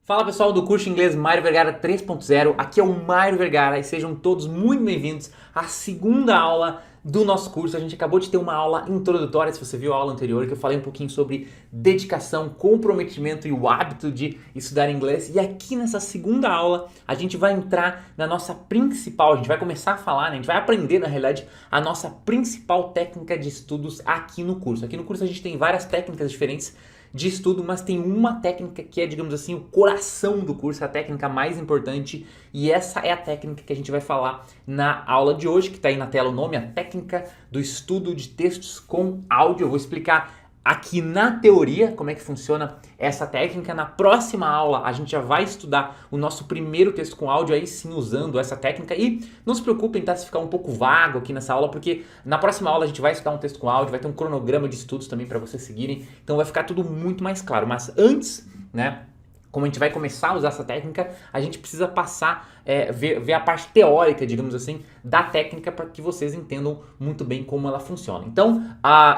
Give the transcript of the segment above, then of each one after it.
Fala pessoal do curso Inglês Mário Vergara 3.0, aqui é o Mário Vergara e sejam todos muito bem-vindos à segunda aula do nosso curso. A gente acabou de ter uma aula introdutória, se você viu a aula anterior, que eu falei um pouquinho sobre dedicação, comprometimento e o hábito de estudar inglês. E aqui nessa segunda aula a gente vai entrar na nossa principal, a gente vai começar a falar, né? A gente vai aprender na realidade a nossa principal técnica de estudos aqui no curso. Aqui no curso a gente tem várias técnicas diferentes de estudo, mas tem uma técnica que é, digamos assim, o coração do curso, a técnica mais importante, e essa é a técnica que a gente vai falar na aula de hoje, que está aí na tela o nome, a técnica do estudo de textos com áudio. Eu vou explicar aqui na teoria como é que funciona essa técnica. Na próxima aula a gente já vai estudar o nosso primeiro texto com áudio, aí sim usando essa técnica. E não se preocupem, tá, se ficar um pouco vago aqui nessa aula, porque na próxima aula a gente vai estudar um texto com áudio, vai ter um cronograma de estudos também para vocês seguirem, então vai ficar tudo muito mais claro. Mas antes, né, como a gente vai começar a usar essa técnica, a gente precisa passar, ver a parte teórica, digamos assim, da técnica para que vocês entendam muito bem como ela funciona. Então,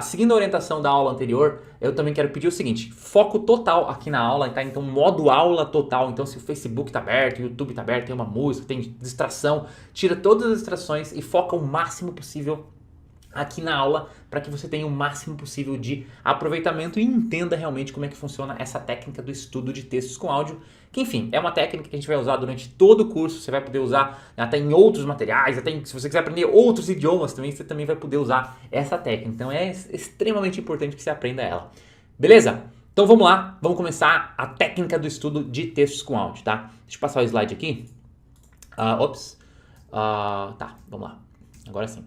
seguindo a orientação da aula anterior, eu também quero pedir o seguinte: foco total aqui na aula, tá? Então, modo aula total. Então, se o Facebook está aberto, o YouTube está aberto, tem uma música, tem distração, tira todas as distrações e foca o máximo possível aqui na aula para que você tenha o máximo possível de aproveitamento e entenda realmente como é que funciona essa técnica do estudo de textos com áudio, que enfim, é uma técnica que a gente vai usar durante todo o curso, você vai poder usar até em outros materiais, até se você quiser aprender outros idiomas também, você também vai poder usar essa técnica, então é extremamente importante que você aprenda ela. Beleza? Então vamos lá, vamos começar a técnica do estudo de textos com áudio, tá? Deixa eu passar o slide aqui. Tá, vamos lá, agora sim.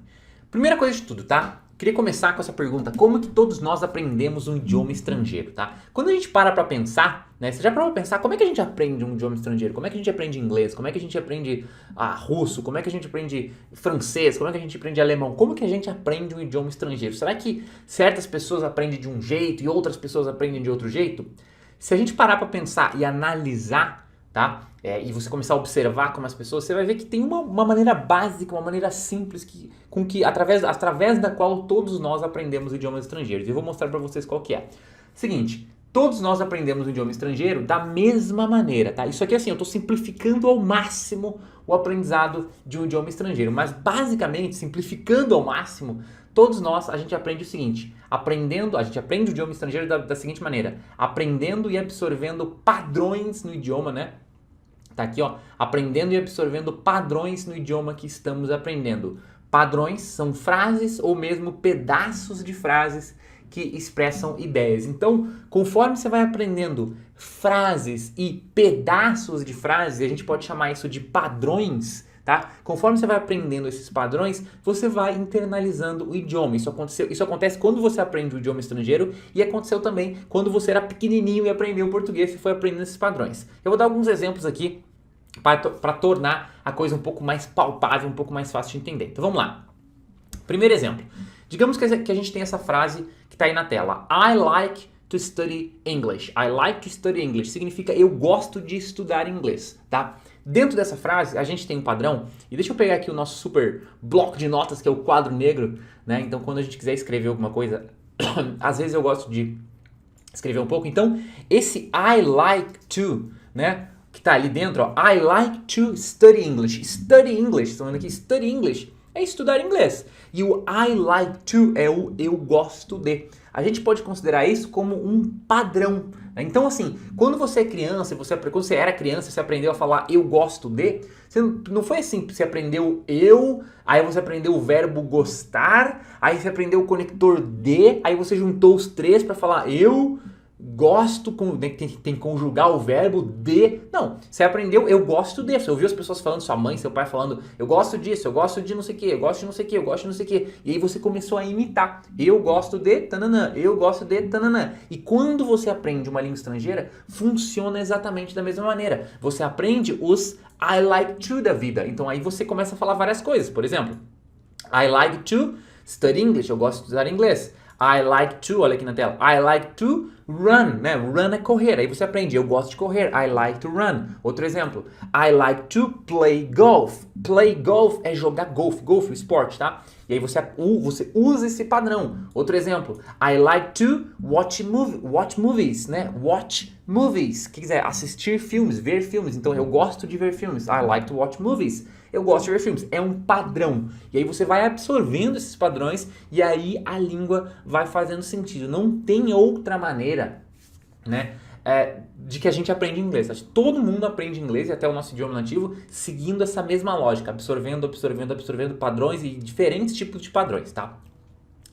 Primeira coisa de tudo, tá? Queria começar com essa pergunta: como que todos nós aprendemos um idioma estrangeiro, tá? Quando a gente para pra pensar, né? Você já parou pra pensar como é que a gente aprende um idioma estrangeiro? Como é que a gente aprende inglês? Como é que a gente aprende russo? Como é que a gente aprende francês? Como é que a gente aprende alemão? Como que a gente aprende um idioma estrangeiro? Será que certas pessoas aprendem de um jeito e outras pessoas aprendem de outro jeito? Se a gente parar pra pensar e analisar, tá? E você começar a observar como as pessoas, você vai ver que tem uma maneira básica, uma maneira simples através da qual todos nós aprendemos idiomas estrangeiros. E eu vou mostrar para vocês qual que é. Seguinte, todos nós aprendemos o idioma estrangeiro da mesma maneira, tá? Isso aqui assim, eu estou simplificando ao máximo o aprendizado de um idioma estrangeiro, mas basicamente, simplificando ao máximo, todos nós, a gente aprende o seguinte: a gente aprende o idioma estrangeiro da seguinte maneira: aprendendo e absorvendo padrões no idioma, né? Tá aqui, ó, aprendendo e absorvendo padrões no idioma que estamos aprendendo. Padrões são frases ou mesmo pedaços de frases que expressam ideias. Então, conforme você vai aprendendo frases e pedaços de frases, a gente pode chamar isso de padrões, tá? Conforme você vai aprendendo esses padrões, você vai internalizando o idioma. Isso acontece quando você aprende o idioma estrangeiro e aconteceu também quando você era pequenininho e aprendeu o português e foi aprendendo esses padrões. Eu vou dar alguns exemplos aqui para tornar a coisa um pouco mais palpável, um pouco mais fácil de entender. Então vamos lá. Primeiro exemplo. Digamos que a gente tem essa frase que está aí na tela: I like to study English. I like to study English significa eu gosto de estudar inglês, tá? Dentro dessa frase, a gente tem um padrão, e deixa eu pegar aqui o nosso super bloco de notas, que é o quadro negro, né? Então, quando a gente quiser escrever alguma coisa, às vezes eu gosto de escrever um pouco. Então, esse I like to, né, que tá ali dentro, ó, I like to study English. Study English, estão vendo aqui? Study English é estudar inglês. E o I like to é o eu gosto de. A gente pode considerar isso como um padrão, né? Então, assim, quando você é criança, quando você era criança, você aprendeu a falar eu gosto de, não foi assim, você aprendeu eu, aí você aprendeu o verbo gostar, aí você aprendeu o conector de, aí você juntou os três para falar eu gosto, tem que conjugar o verbo de. Não, você aprendeu eu gosto de. Você ouviu as pessoas falando, sua mãe, seu pai falando eu gosto disso, eu gosto de não sei o que, eu gosto de não sei o que, eu gosto de não sei o que. E aí você começou a imitar. Eu gosto de tananã, eu gosto de tananã. E quando você aprende uma língua estrangeira, funciona exatamente da mesma maneira. Você aprende os I like to da vida. Então aí você começa a falar várias coisas. Por exemplo, I like to study English. Eu gosto de estudar inglês. I like to, olha aqui na tela, I like to run, né? Run é correr. Aí você aprende, eu gosto de correr. I like to run. Outro exemplo, I like to play golf. Play golf é jogar golfe. Golfe, o esporte, tá? E aí você usa esse padrão. Outro exemplo, I like to watch movies, né? Watch movies. Que quiser assistir filmes, ver filmes. Então eu gosto de ver filmes. I like to watch movies. Eu gosto de ver filmes. É um padrão. E aí você vai absorvendo esses padrões e aí a língua vai fazendo sentido. Não tem outra maneira, né, de que a gente aprende inglês. Acho que todo mundo aprende inglês e até o nosso idioma nativo seguindo essa mesma lógica, absorvendo padrões e diferentes tipos de padrões, tá?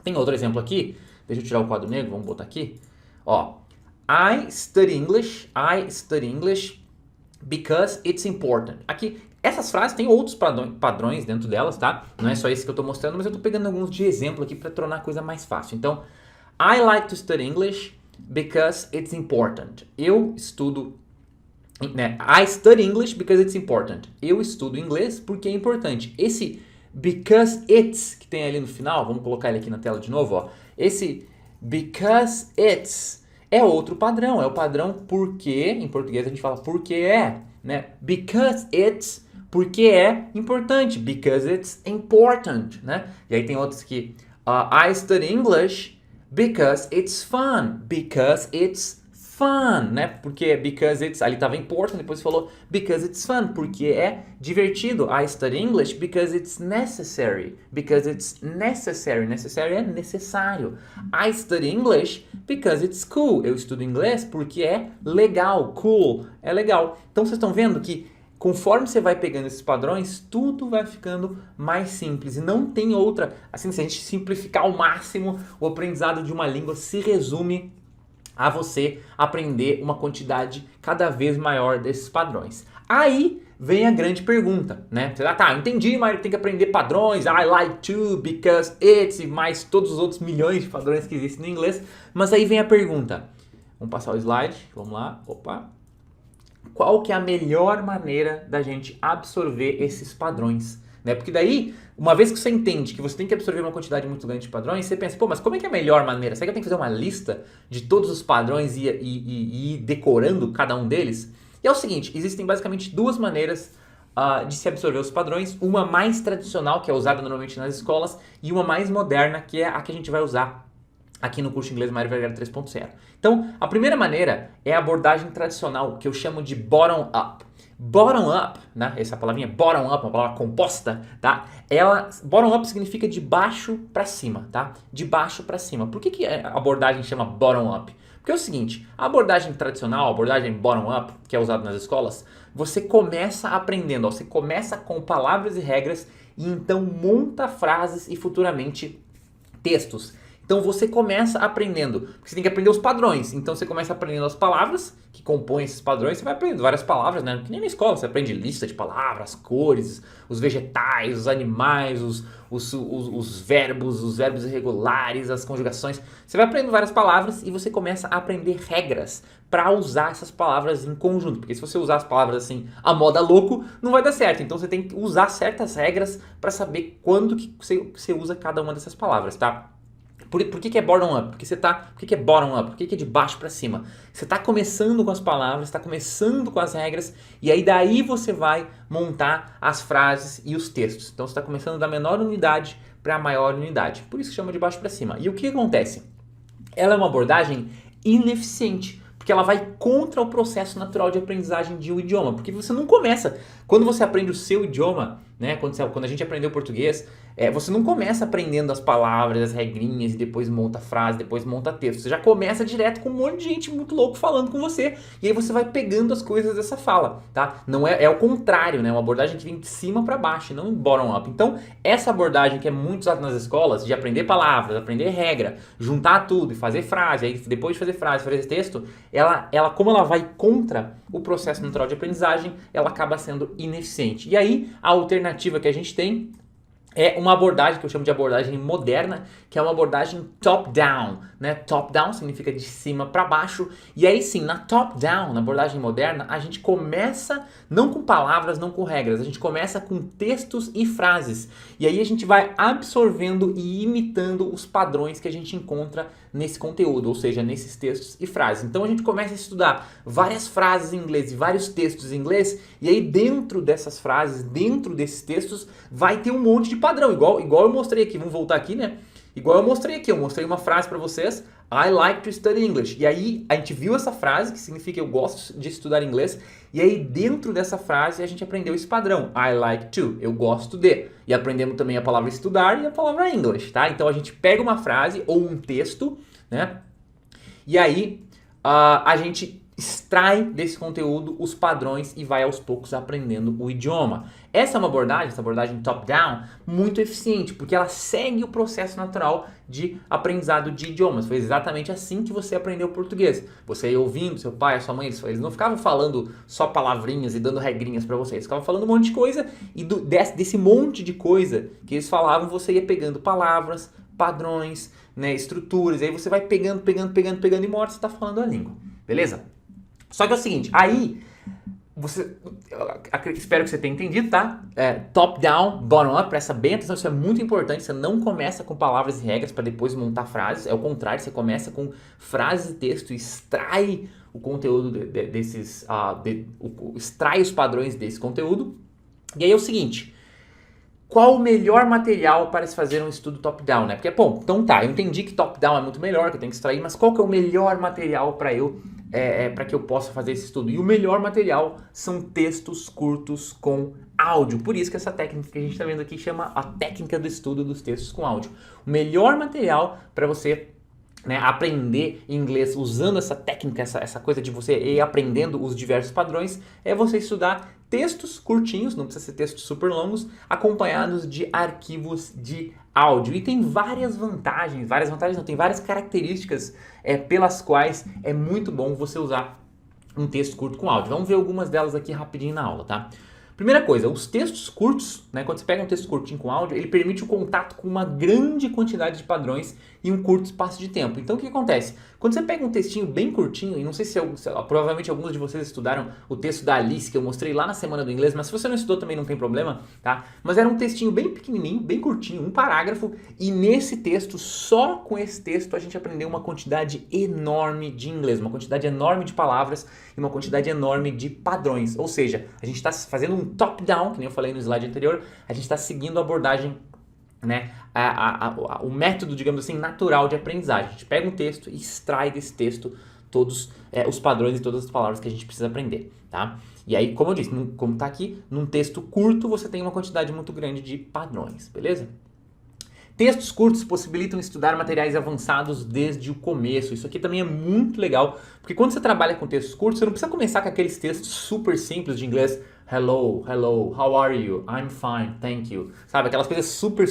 Tem outro exemplo aqui. Deixa eu tirar o quadro negro, vamos botar aqui. Ó, I study English because it's important. Aqui, essas frases têm outros padrões dentro delas, tá? Não é só esse que eu estou mostrando, mas eu estou pegando alguns de exemplo aqui para tornar a coisa mais fácil. Então, I like to study English because it's important. Eu estudo, né? I study English because it's important. Eu estudo inglês porque é importante. Esse because it's que tem ali no final, vamos colocar ele aqui na tela de novo, ó. Esse because it's é outro padrão, é o padrão porque, em português a gente fala porque é, né? Because it's, porque é importante, because it's important, né? E aí tem outros que I study English because it's fun, né? Porque because it's, ali estava important, depois falou because it's fun, porque é divertido. I study English because it's necessary, necessary é necessário. I study English because it's cool, eu estudo inglês porque é legal, cool, é legal. Então vocês estão vendo que conforme você vai pegando esses padrões, tudo vai ficando mais simples. E não tem outra, assim, se a gente simplificar ao máximo, o aprendizado de uma língua se resume a você aprender uma quantidade cada vez maior desses padrões. Aí vem a grande pergunta, né? Você tá, entendi, mas tem que aprender padrões, I like to, because it's, e mais todos os outros milhões de padrões que existem no inglês. Mas aí vem a pergunta. Vamos passar o slide, vamos lá, opa. Qual que é a melhor maneira da gente absorver esses padrões? Né? Porque daí, uma vez que você entende que você tem que absorver uma quantidade muito grande de padrões, você pensa, pô, mas como é que é a melhor maneira? Será que eu tenho que fazer uma lista de todos os padrões e ir decorando cada um deles? E é o seguinte, existem basicamente duas maneiras de se absorver os padrões. Uma mais tradicional, que é usada normalmente nas escolas, e uma mais moderna, que é a que a gente vai usar aqui no curso de Inglês Mário Vergara 3.0. Então, a primeira maneira é a abordagem tradicional, que eu chamo de bottom-up. Bottom-up, né? Essa palavrinha bottom-up, uma palavra composta, tá? Bottom-up significa de baixo para cima, tá? De baixo para cima. Por que a abordagem chama bottom-up? Porque é o seguinte, a abordagem tradicional, a abordagem bottom-up, que é usada nas escolas, você começa aprendendo, você começa com palavras e regras e então monta frases e futuramente textos. Então você começa aprendendo, porque você tem que aprender os padrões. Então você começa aprendendo as palavras que compõem esses padrões, você vai aprendendo várias palavras, né? Que nem na escola, você aprende lista de palavras, cores, os vegetais, os animais, os verbos irregulares, as conjugações. Você vai aprendendo várias palavras e você começa a aprender regras para usar essas palavras em conjunto. Porque se você usar as palavras assim, a moda louco, não vai dar certo. Então você tem que usar certas regras para saber quando que você usa cada uma dessas palavras, tá? Por que é bottom-up? Por que é bottom-up? Por que é de baixo para cima? Você está começando com as palavras, está começando com as regras, e aí daí você vai montar as frases e os textos. Então você está começando da menor unidade para a maior unidade. Por isso que chama de baixo para cima. E o que acontece? Ela é uma abordagem ineficiente, porque ela vai contra o processo natural de aprendizagem de um idioma. Porque você não começa... Quando você aprende o seu idioma, né, quando a gente aprendeu português, você não começa aprendendo as palavras, as regrinhas, e depois monta frase, depois monta texto. Você já começa direto com um monte de gente muito louco falando com você, e aí você vai pegando as coisas dessa fala, tá? Não é o contrário, né? É uma abordagem que vem de cima para baixo, não bottom-up. Então, essa abordagem que é muito usada nas escolas, de aprender palavras, aprender regra, juntar tudo e fazer frase, aí depois de fazer frase, fazer texto, como ela vai contra o processo natural de aprendizagem, ela acaba sendo ineficiente. E aí, a alternativa que a gente tem é uma abordagem que eu chamo de abordagem moderna, que é uma abordagem top-down, né? Top-down significa de cima para baixo, e aí sim, na top-down, na abordagem moderna, a gente começa não com palavras, não com regras, a gente começa com textos e frases, e aí a gente vai absorvendo e imitando os padrões que a gente encontra nesse conteúdo, ou seja, nesses textos e frases. Então a gente começa a estudar várias frases em inglês e vários textos em inglês, e aí dentro dessas frases, dentro desses textos, vai ter um monte de padrão, igual eu mostrei aqui. Vamos voltar aqui, né? Igual eu mostrei uma frase para vocês, I like to study English. E aí a gente viu essa frase, que significa eu gosto de estudar inglês, e aí dentro dessa frase a gente aprendeu esse padrão, I like to, eu gosto de. E aprendemos também a palavra estudar e a palavra English, tá? Então a gente pega uma frase ou um texto, né? E aí a gente extrai desse conteúdo os padrões e vai aos poucos aprendendo o idioma. Essa abordagem top-down, muito eficiente, porque ela segue o processo natural de aprendizado de idiomas. Foi exatamente assim que você aprendeu português. Você ia ouvindo seu pai, sua mãe, eles não ficavam falando só palavrinhas e dando regrinhas para você, eles ficavam falando um monte de coisa e desse monte de coisa que eles falavam, você ia pegando palavras, padrões, né, estruturas, e aí você vai pegando e uma hora você está falando a língua, beleza? Só que é o seguinte, aí, espero que você tenha entendido, tá? Top down, bottom up, presta bem atenção, isso é muito importante, você não começa com palavras e regras para depois montar frases, é o contrário, você começa com frases e texto, extrai o conteúdo extrai os padrões desse conteúdo, e aí é o seguinte, qual o melhor material para se fazer um estudo top-down, né? Porque, bom, então tá, eu entendi que top-down é muito melhor, que eu tenho que extrair, mas qual que é o melhor material para que eu possa fazer esse estudo? E o melhor material são textos curtos com áudio. Por isso que essa técnica que a gente está vendo aqui chama a técnica do estudo dos textos com áudio. O melhor material para você, né, aprender inglês usando essa técnica, essa coisa de você ir aprendendo os diversos padrões, é você estudar textos curtinhos, não precisa ser textos super longos, acompanhados de arquivos de áudio. E tem várias vantagens não, tem várias características pelas quais é muito bom você usar um texto curto com áudio. Vamos ver algumas delas aqui rapidinho na aula, tá? Primeira coisa, os textos curtos, né, quando você pega um texto curtinho com áudio, ele permite o contato com uma grande quantidade de padrões em um curto espaço de tempo. Então o que acontece? Quando você pega um textinho bem curtinho, e não sei se provavelmente alguns de vocês estudaram o texto da Alice, que eu mostrei lá na semana do inglês, mas se você não estudou também não tem problema, tá? Mas era um textinho bem pequenininho, bem curtinho, um parágrafo, e nesse texto, só com esse texto, a gente aprendeu uma quantidade enorme de inglês, uma quantidade enorme de palavras e uma quantidade enorme de padrões. Ou seja, a gente está fazendo um top-down, que nem eu falei no slide anterior, a gente está seguindo a abordagem, né, o método, digamos assim, natural de aprendizagem. A gente pega um texto e extrai desse texto todos os padrões e todas as palavras que a gente precisa aprender, tá? E aí, como eu disse, como está aqui, num texto curto você tem uma quantidade muito grande de padrões, beleza? Textos curtos possibilitam estudar materiais avançados desde o começo. Isso aqui também é muito legal, porque quando você trabalha com textos curtos, você não precisa começar com aqueles textos super simples de inglês. Hello, how are you? I'm fine, thank you. Sabe, aquelas coisas super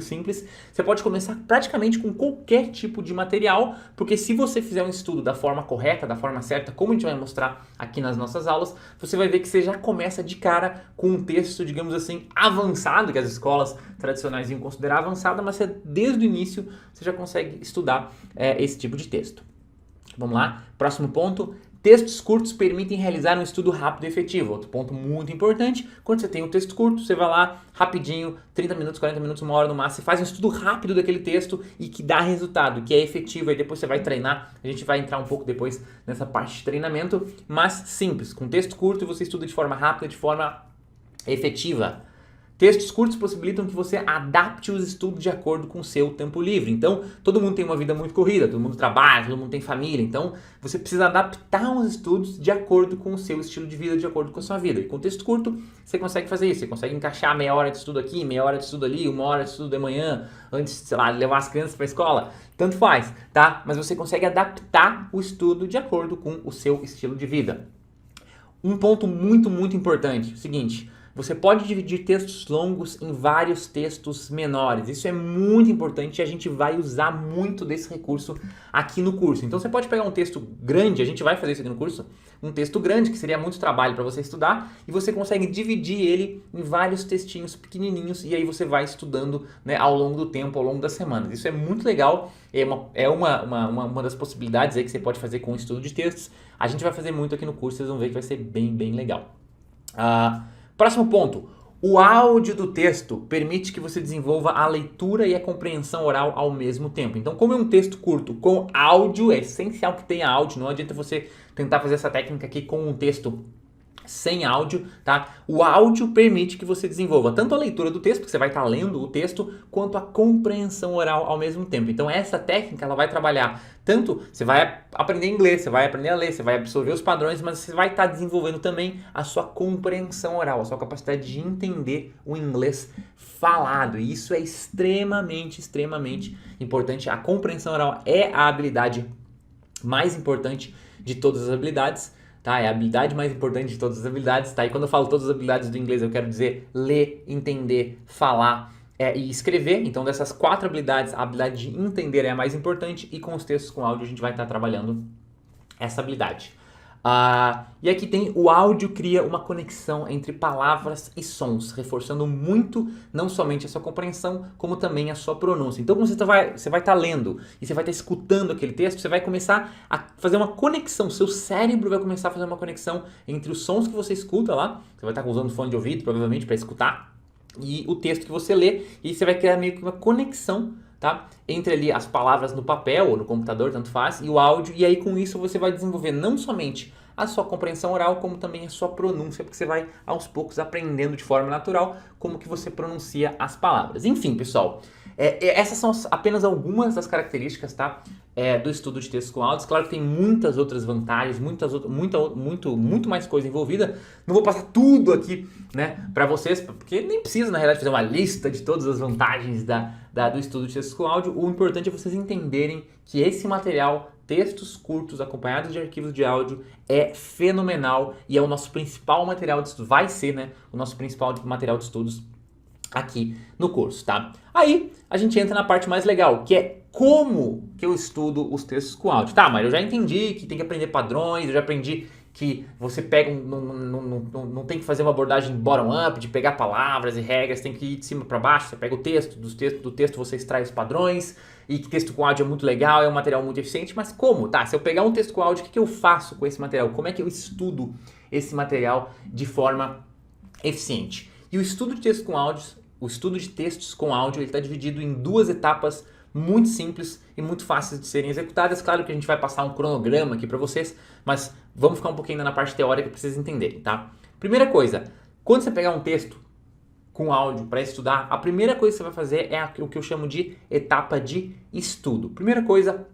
simples. Você pode começar praticamente com qualquer tipo de material, porque se você fizer um estudo da forma correta, da forma certa, como a gente vai mostrar aqui nas nossas aulas, você vai ver que você já começa de cara com um texto, digamos assim, avançado, que as escolas tradicionais iam considerar avançado, mas desde o início você já consegue estudar esse tipo de texto. Vamos lá, próximo ponto. Textos curtos permitem realizar um estudo rápido e efetivo. Outro ponto muito importante, quando você tem um texto curto, você vai lá rapidinho, 30 minutos, 40 minutos, uma hora no máximo, você faz um estudo rápido daquele texto e que dá resultado, que é efetivo, aí depois você vai treinar, a gente vai entrar um pouco depois nessa parte de treinamento, mas simples, com texto curto você estuda de forma rápida, de forma efetiva. Textos curtos possibilitam que você adapte os estudos de acordo com o seu tempo livre. Então, todo mundo tem uma vida muito corrida, todo mundo trabalha, todo mundo tem família. Então, você precisa adaptar os estudos de acordo com o seu estilo de vida, de acordo com a sua vida. E com texto curto, você consegue fazer isso. Você consegue encaixar meia hora de estudo aqui, meia hora de estudo ali, uma hora de estudo de manhã, antes, sei lá, levar as crianças para a escola. Tanto faz, tá? Mas você consegue adaptar o estudo de acordo com o seu estilo de vida. Um ponto muito importante, o seguinte... Você pode dividir textos longos em vários textos menores. Isso é muito importante e a gente vai usar muito desse recurso aqui no curso. Então você pode pegar um texto grande, a gente vai fazer isso aqui no curso, um texto grande que seria muito trabalho para você estudar e você consegue dividir ele em vários textinhos pequenininhos e aí você vai estudando, né, ao longo do tempo, ao longo das semanas. Isso é muito legal, é uma das possibilidades aí que você pode fazer com o estudo de textos. A gente vai fazer muito aqui no curso, vocês vão ver que vai ser bem legal. Próximo ponto, O áudio do texto permite que você desenvolva a leitura e a compreensão oral ao mesmo tempo. Então, como é um texto curto com áudio, é essencial que tenha áudio. Não adianta você tentar fazer essa técnica aqui com um texto sem áudio, tá? O áudio permite que você desenvolva tanto a leitura do texto, porque você vai estar lendo o texto, quanto a compreensão oral ao mesmo tempo. Então essa técnica, ela vai trabalhar tanto, você vai aprender inglês, você vai aprender a ler, você vai absorver os padrões, mas você vai estar desenvolvendo também a sua compreensão oral, a sua capacidade de entender o inglês falado. E isso é extremamente, extremamente importante. A compreensão oral é a habilidade mais importante de todas as habilidades. Tá? É a habilidade mais importante de todas as habilidades, tá? E quando eu falo todas as habilidades do inglês, eu quero dizer ler, entender, falar e escrever. Então, dessas 4 habilidades, a habilidade de entender é a mais importante e com os textos com áudio a gente vai estar trabalhando essa habilidade. E aqui tem o áudio cria uma conexão entre palavras e sons, reforçando muito não somente a sua compreensão, como também a sua pronúncia. Então, quando você vai estar lendo e você vai estar escutando aquele texto, você vai começar a fazer uma conexão, seu cérebro vai começar a fazer uma conexão entre os sons que você escuta lá, você vai estar usando fone de ouvido provavelmente para escutar, e o texto que você lê, e você vai criar meio que uma conexão, tá? Entre ali as palavras no papel ou no computador, tanto faz, e o áudio, e aí com isso você vai desenvolver não somente a sua compreensão oral, como também a sua pronúncia, porque você vai aos poucos aprendendo de forma natural como que você pronuncia as palavras. Enfim, pessoal, essas são apenas algumas das características, tá? Do estudo de textos com áudios. Claro que tem muitas outras vantagens, muito mais coisa envolvida. Não vou passar tudo aqui, né, para vocês, porque nem precisa, na realidade, fazer uma lista de todas as vantagens do estudo de textos com áudio. O importante é vocês entenderem que esse material, textos curtos acompanhados de arquivos de áudio, é fenomenal e é o nosso principal material de estudo. Vai ser, né, o nosso principal material de estudos aqui no curso, tá? Aí a gente entra na parte mais legal, que é como que eu estudo os textos com áudio. Tá, mas eu já entendi que tem que aprender padrões, eu já aprendi que você pega, não tem que fazer uma abordagem bottom-up, de pegar palavras e regras, tem que ir de cima para baixo, você pega o texto, do texto você extrai os padrões, e que texto com áudio é muito legal, é um material muito eficiente, mas como? Tá, se eu pegar um texto com áudio, o que eu faço com esse material? Como é que eu estudo esse material de forma eficiente? E o estudo de textos com áudios, o estudo de textos com áudio, ele está dividido em 2 etapas muito simples e muito fáceis de serem executadas. Claro que a gente vai passar um cronograma aqui para vocês, mas vamos ficar um pouquinho ainda na parte teórica para vocês entenderem, tá? Primeira coisa, quando você pegar um texto com áudio para estudar, a primeira coisa que você vai fazer é o que eu chamo de etapa de estudo. Primeira coisa,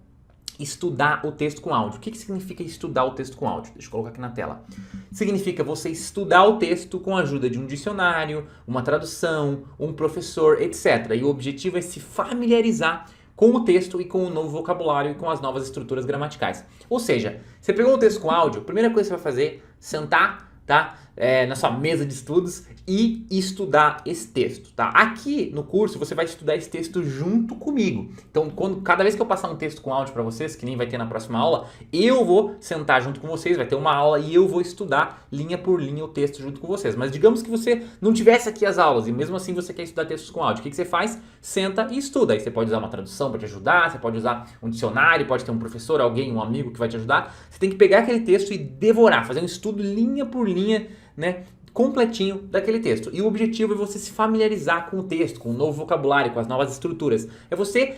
estudar o texto com áudio. O que significa estudar o texto com áudio? Deixa eu colocar aqui na tela. Significa você estudar o texto com a ajuda de um dicionário, uma tradução, um professor, etc. E o objetivo é se familiarizar com o texto e com o novo vocabulário e com as novas estruturas gramaticais. Ou seja, você pegou um texto com áudio, a primeira coisa que você vai fazer, sentar, tá? Na sua mesa de estudos e estudar esse texto, tá? Aqui no curso você vai estudar esse texto junto comigo. Então, cada vez que eu passar um texto com áudio para vocês, que nem vai ter na próxima aula, eu vou sentar junto com vocês, vai ter uma aula e eu vou estudar linha por linha o texto junto com vocês. Mas digamos que você não tivesse aqui as aulas e mesmo assim você quer estudar textos com áudio, o que você faz? Senta e estuda. Aí você pode usar uma tradução para te ajudar, você pode usar um dicionário, pode ter um professor, alguém, um amigo que vai te ajudar. Você tem que pegar aquele texto e devorar, fazer um estudo linha por linha, né, completinho daquele texto. E o objetivo é você se familiarizar com o texto, com o novo vocabulário, com as novas estruturas. É você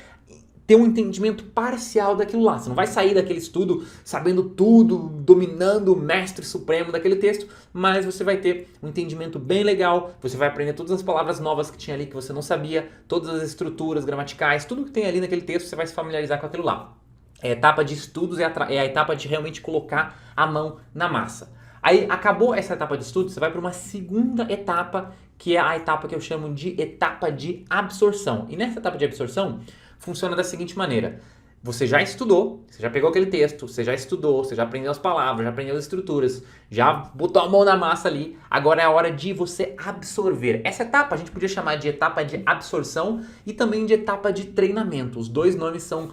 ter um entendimento parcial daquilo lá. Você não vai sair daquele estudo sabendo tudo, dominando o mestre supremo daquele texto, mas você vai ter um entendimento bem legal, você vai aprender todas as palavras novas que tinha ali que você não sabia, todas as estruturas gramaticais, tudo que tem ali naquele texto, você vai se familiarizar com aquilo lá. A etapa de estudos é a etapa de realmente colocar a mão na massa. Aí acabou essa etapa de estudo, você vai para uma segunda etapa, que é a etapa que eu chamo de etapa de absorção. E nessa etapa de absorção, funciona da seguinte maneira. Você já estudou, você já pegou aquele texto, você já estudou, você já aprendeu as palavras, já aprendeu as estruturas, já botou a mão na massa ali, agora é a hora de você absorver. Essa etapa a gente podia chamar de etapa de absorção e também de etapa de treinamento. Os dois nomes são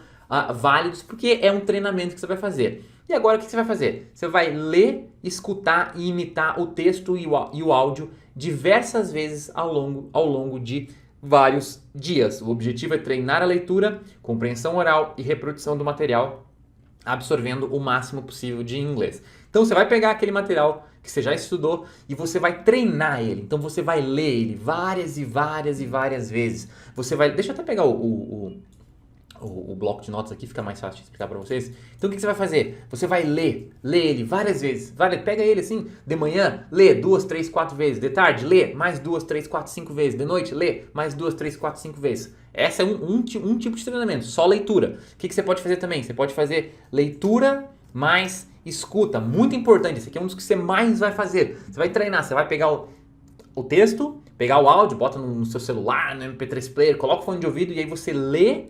válidos porque é um treinamento que você vai fazer. E agora o que você vai fazer? Você vai ler, escutar e imitar o texto e o áudio diversas vezes ao longo de vários dias. O objetivo é treinar a leitura, compreensão oral e reprodução do material, absorvendo o máximo possível de inglês. Então você vai pegar aquele material que você já estudou e você vai treinar ele. Então você vai ler ele várias e várias e várias vezes. Você vai... Deixa eu até pegar o bloco de notas aqui, fica mais fácil de explicar para vocês. Então o que você vai fazer? Você vai ler ele várias vezes. Pega ele assim, de manhã, lê 2, 3, 4 vezes. De tarde, lê mais 2, 3, 4, 5 vezes. De noite, lê mais 2, 3, 4, 5 vezes. Essa é um tipo de treinamento, só leitura. O que você pode fazer também? Você pode fazer leitura mais escuta. Muito importante, esse aqui é um dos que você mais vai fazer. Você vai treinar, você vai pegar o texto, pegar o áudio, bota no seu celular, no MP3 player, coloca o fone de ouvido e aí você lê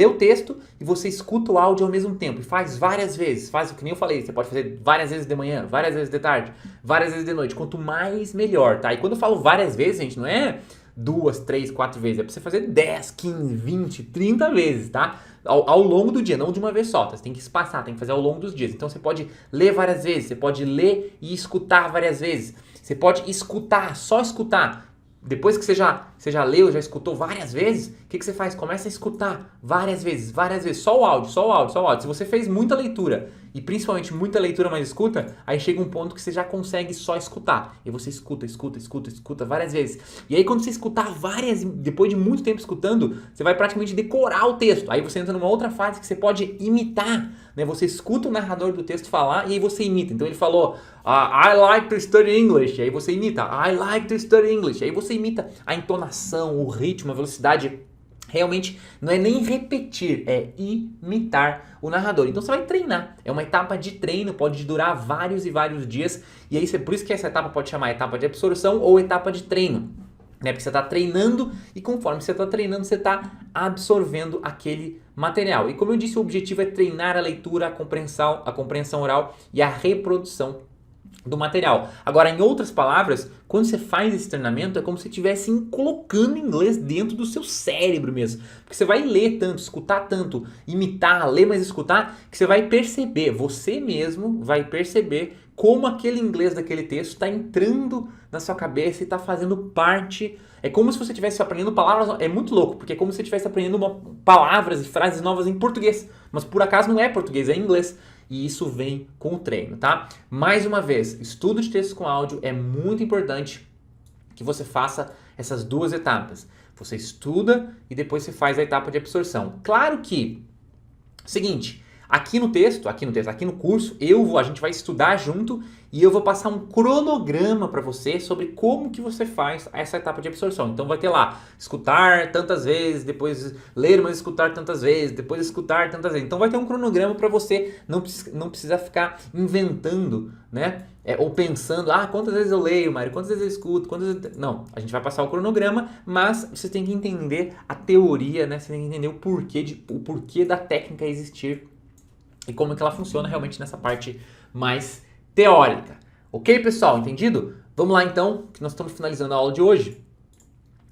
o texto e você escuta o áudio ao mesmo tempo e faz várias vezes. Faz o que nem eu falei, você pode fazer várias vezes de manhã, várias vezes de tarde, várias vezes de noite. Quanto mais, melhor, tá? E quando eu falo várias vezes, gente, não é 2, 3, 4 vezes. É pra você fazer 10, 15, 20, 30 vezes, tá? Ao longo do dia, não de uma vez só, tá? Você tem que espaçar, tem que fazer ao longo dos dias. Então você pode ler várias vezes, você pode ler e escutar várias vezes. Você pode escutar, só escutar. Depois que você já leu, já escutou várias vezes, o que você faz? Começa a escutar várias vezes, só o áudio. Se você fez muita leitura, e principalmente muita leitura mais escuta, aí chega um ponto que você já consegue só escutar. E você escuta várias vezes. E aí quando você escutar depois de muito tempo escutando, você vai praticamente decorar o texto. Aí você entra numa outra fase que você pode imitar, né? Você escuta o narrador do texto falar e aí você imita. Então ele falou, I like to study English. E aí você imita, I like to study English. E aí você imita a entonação, o ritmo, a velocidade. Realmente não é nem repetir, é imitar o narrador. Então você vai treinar. É uma etapa de treino, pode durar vários e vários dias. E aí por isso que essa etapa pode chamar etapa de absorção ou etapa de treino. Né? Porque você está treinando e conforme você está treinando, você está absorvendo aquele material. E como eu disse, o objetivo é treinar a leitura, a compreensão oral e a reprodução do material. Agora, em outras palavras, quando você faz esse treinamento, é como se você estivesse colocando inglês dentro do seu cérebro mesmo. Porque você vai ler tanto, escutar tanto, imitar, ler, mas escutar, que você vai perceber, você mesmo vai perceber como aquele inglês daquele texto está entrando na sua cabeça e está fazendo parte. É como se você estivesse aprendendo palavras. É muito louco, porque é como se você estivesse aprendendo palavras e frases novas em português. Mas por acaso não é português, é inglês. E isso vem com o treino, tá? Mais uma vez, estudo de texto com áudio é muito importante que você faça essas duas etapas. Você estuda e depois você faz a etapa de absorção. Claro que, seguinte, aqui no curso, a gente vai estudar junto e eu vou passar um cronograma para você sobre como que você faz essa etapa de absorção. Então vai ter lá, escutar tantas vezes, depois ler, mas escutar tantas vezes, depois escutar tantas vezes. Então vai ter um cronograma para você não precisar ficar inventando, né? Ou pensando, quantas vezes eu leio, Mário, quantas vezes eu escuto, Não, a gente vai passar o cronograma, mas você tem que entender a teoria, né? Você tem que entender o porquê da técnica existir e como que ela funciona realmente nessa parte mais teórica. Ok, pessoal? Entendido? Vamos lá então, que nós estamos finalizando a aula de hoje,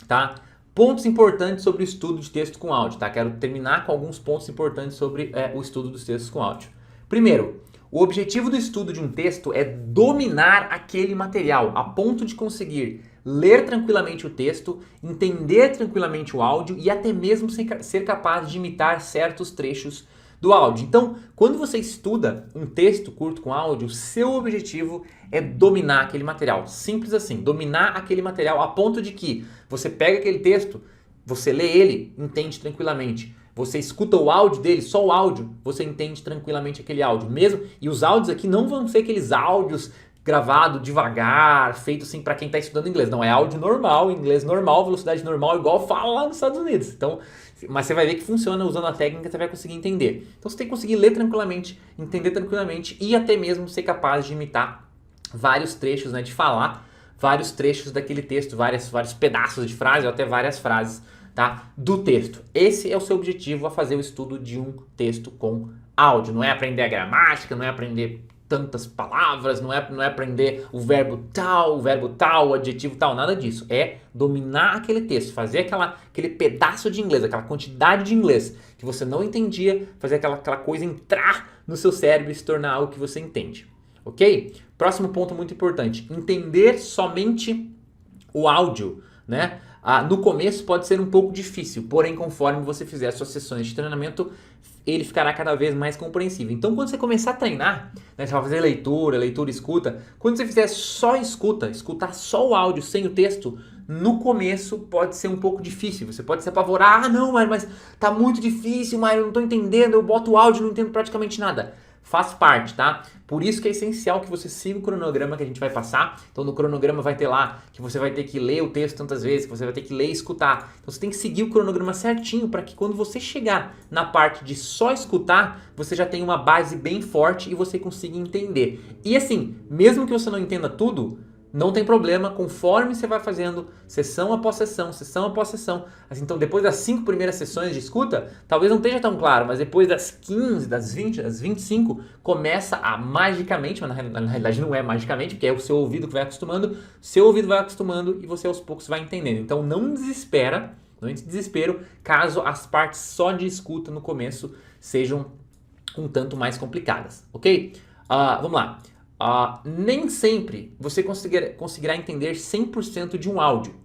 tá? Pontos importantes sobre o estudo de texto com áudio, tá? Quero terminar com alguns pontos importantes sobre o estudo dos textos com áudio. Primeiro, o objetivo do estudo de um texto é dominar aquele material a ponto de conseguir ler tranquilamente o texto, entender tranquilamente o áudio e até mesmo ser capaz de imitar certos trechos do áudio. Então, quando você estuda um texto curto com áudio, o seu objetivo é dominar aquele material. Simples assim, dominar aquele material a ponto de que você pega aquele texto, você lê ele, entende tranquilamente. Você escuta o áudio dele, só o áudio, você entende tranquilamente aquele áudio mesmo. E os áudios aqui não vão ser aqueles áudios gravados devagar, feito assim para quem está estudando inglês. Não, é áudio normal, inglês normal, velocidade normal, igual fala lá nos Estados Unidos. Então, mas você vai ver que funciona usando a técnica, você vai conseguir entender. Então você tem que conseguir ler tranquilamente, entender tranquilamente e até mesmo ser capaz de imitar vários trechos, né, de falar vários trechos daquele texto, vários pedaços de frase ou até várias frases, tá, do texto. Esse é o seu objetivo a fazer o estudo de um texto com áudio. Não é aprender a gramática, não é aprender tantas palavras, não é aprender o verbo tal, o adjetivo tal, nada disso. É dominar aquele texto, fazer aquele pedaço de inglês, aquela quantidade de inglês que você não entendia, fazer aquela coisa entrar no seu cérebro e se tornar algo que você entende. Ok? Próximo ponto muito importante, entender somente o áudio, né? No começo pode ser um pouco difícil, porém conforme você fizer as suas sessões de treinamento, ele ficará cada vez mais compreensível. Então, quando você começar a treinar, né, você vai fazer leitura, escuta, quando você fizer só escutar só o áudio sem o texto, no começo pode ser um pouco difícil, você pode se apavorar, ah não, mas tá muito difícil, mas eu não tô entendendo, eu boto o áudio e não entendo praticamente nada. Faz parte, tá? Por isso que é essencial que você siga o cronograma que a gente vai passar. Então no cronograma vai ter lá que você vai ter que ler o texto tantas vezes, que você vai ter que ler e escutar. Então você tem que seguir o cronograma certinho para que quando você chegar na parte de só escutar, você já tenha uma base bem forte e você consiga entender. E assim, mesmo que você não entenda tudo, não tem problema, conforme você vai fazendo sessão após sessão, assim, então depois das 5 primeiras sessões de escuta, talvez não esteja tão claro, mas depois das 15, das 20, das 25, começa a magicamente, mas na realidade não é magicamente, porque é o seu ouvido que vai acostumando, e você aos poucos vai entendendo. Então não desespera, não entre desespero, caso as partes só de escuta no começo sejam um tanto mais complicadas, ok? Vamos lá. Nem sempre você conseguirá entender 100% de um áudio.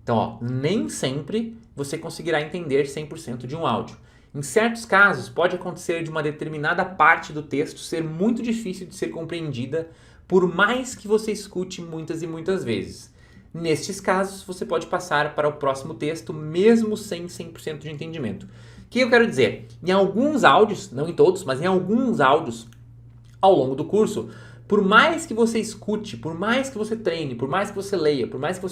Então, nem sempre você conseguirá entender 100% de um áudio. Em certos casos, pode acontecer de uma determinada parte do texto ser muito difícil de ser compreendida, por mais que você escute muitas e muitas vezes. Nestes casos, você pode passar para o próximo texto, mesmo sem 100% de entendimento. O que eu quero dizer? Em alguns áudios, não em todos, mas em alguns áudios, ao longo do curso, por mais que você escute, por mais que você treine, por mais que você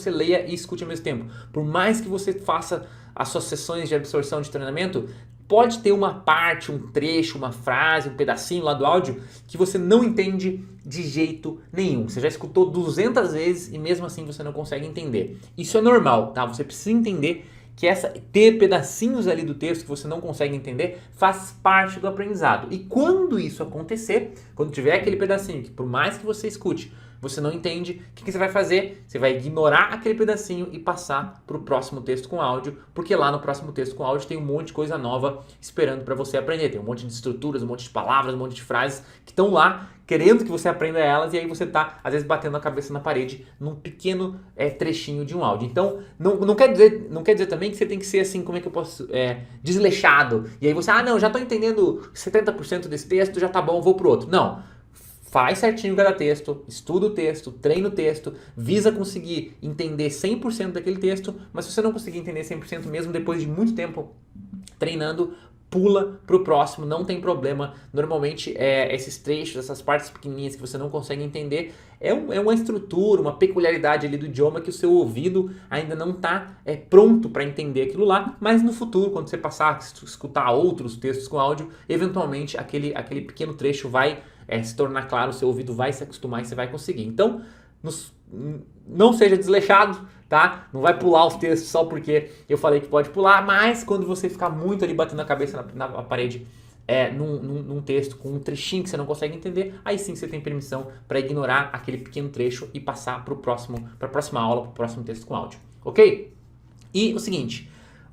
leia e escute ao mesmo tempo, por mais que você faça as suas sessões de absorção de treinamento, pode ter uma parte, um trecho, uma frase, um pedacinho lá do áudio que você não entende de jeito nenhum. Você já escutou 200 vezes e mesmo assim você não consegue entender. Isso é normal, tá? Você precisa entender que ter pedacinhos ali do texto que você não consegue entender faz parte do aprendizado. E quando isso acontecer, quando tiver aquele pedacinho que por mais que você escute, você não entende, o que você vai fazer? Você vai ignorar aquele pedacinho e passar para o próximo texto com áudio, porque lá no próximo texto com áudio tem um monte de coisa nova esperando para você aprender. Tem um monte de estruturas, um monte de palavras, um monte de frases que estão lá querendo que você aprenda elas e aí você tá, às vezes, batendo a cabeça na parede num pequeno trechinho de um áudio. Então, não quer dizer também que você tem que ser assim, como é que eu posso, desleixado. E aí você, não, já tô entendendo 70% desse texto, já tá bom, vou pro outro. Não. Faz certinho cada texto, estuda o texto, treina o texto, visa conseguir entender 100% daquele texto, mas se você não conseguir entender 100% mesmo depois de muito tempo treinando, pula pro próximo, não tem problema. Normalmente esses trechos, essas partes pequenininhas que você não consegue entender, é uma estrutura, uma peculiaridade ali do idioma que o seu ouvido ainda não está pronto para entender aquilo lá, mas no futuro, quando você passar a escutar outros textos com áudio, eventualmente aquele pequeno trecho vai se tornar claro, o seu ouvido vai se acostumar e você vai conseguir. Então, não seja desleixado, tá? Não vai pular os textos só porque eu falei que pode pular, mas quando você ficar muito ali batendo a cabeça na parede num texto com um trechinho que você não consegue entender, aí sim você tem permissão para ignorar aquele pequeno trecho e passar para a próxima aula, para o próximo texto com áudio, ok? E o seguinte,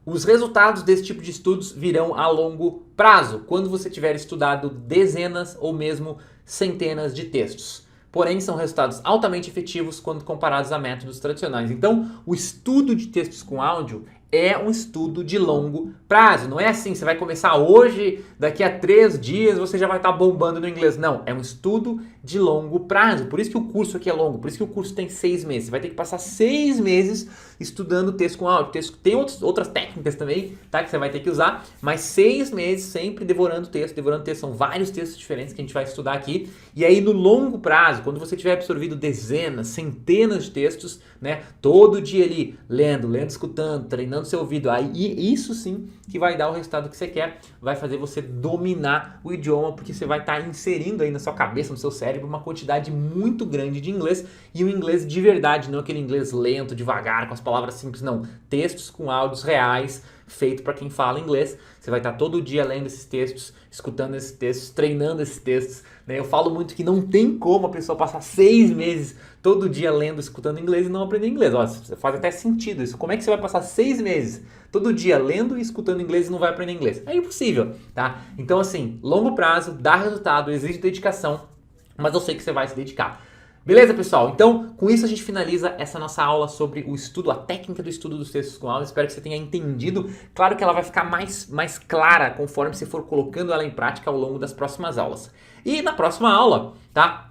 os resultados desse tipo de estudos virão a longo prazo, quando você tiver estudado dezenas ou mesmo centenas de textos. Porém, são resultados altamente efetivos quando comparados a métodos tradicionais. Então, o estudo de textos com áudio é um estudo de longo prazo. Não é assim, você vai começar hoje, daqui a 3 dias você já vai estar bombando no inglês. Não, é um estudo de longo prazo. Por isso que o curso aqui é longo, por isso que o curso tem 6 meses. Você vai ter que passar 6 meses estudando texto com áudio. Tem outras técnicas também, tá, que você vai ter que usar, mas 6 meses sempre devorando texto. São vários textos diferentes que a gente vai estudar aqui. E aí no longo prazo, quando você tiver absorvido dezenas, centenas de textos, né, todo dia ali, lendo, escutando, treinando seu ouvido, aí isso sim que vai dar o resultado que você quer, vai fazer você dominar o idioma, porque você vai estar inserindo aí na sua cabeça, no seu cérebro, uma quantidade muito grande de inglês, e o inglês de verdade, não aquele inglês lento, devagar, com as palavras simples, não, textos com áudios reais, feito para quem fala inglês. Você vai estar todo dia lendo esses textos, escutando esses textos, treinando esses textos, né? Eu falo muito que não tem como a pessoa passar 6 meses todo dia lendo, escutando inglês e não aprender inglês. Ó, faz até sentido isso. Como é que você vai passar 6 meses todo dia lendo e escutando inglês e não vai aprender inglês? É impossível, tá? Então assim, longo prazo, dá resultado, exige dedicação, mas eu sei que você vai se dedicar. Beleza, pessoal? Então, com isso a gente finaliza essa nossa aula sobre o estudo, a técnica do estudo dos textos com áudio. Espero que você tenha entendido. Claro que ela vai ficar mais clara conforme você for colocando ela em prática ao longo das próximas aulas. E na próxima aula, tá?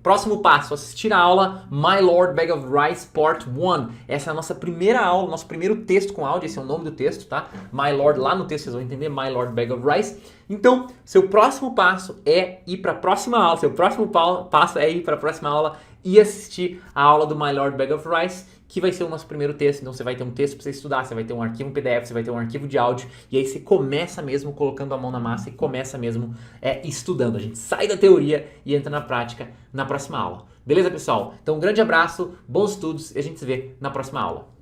Próximo passo, assistir a aula My Lord Bag of Rice Part 1. Essa é a nossa primeira aula, nosso primeiro texto com áudio, esse é o nome do texto, tá? My Lord, lá no texto vocês vão entender, My Lord Bag of Rice. Então, seu próximo passo é ir para a próxima aula, seu próximo passo é ir para a próxima aula e assistir a aula do My Lord Bag of Rice, que vai ser o nosso primeiro texto. Então você vai ter um texto para você estudar, você vai ter um arquivo PDF, você vai ter um arquivo de áudio, e aí você começa mesmo colocando a mão na massa e começa mesmo estudando. A gente sai da teoria e entra na prática na próxima aula. Beleza, pessoal? Então um grande abraço, bons estudos e a gente se vê na próxima aula.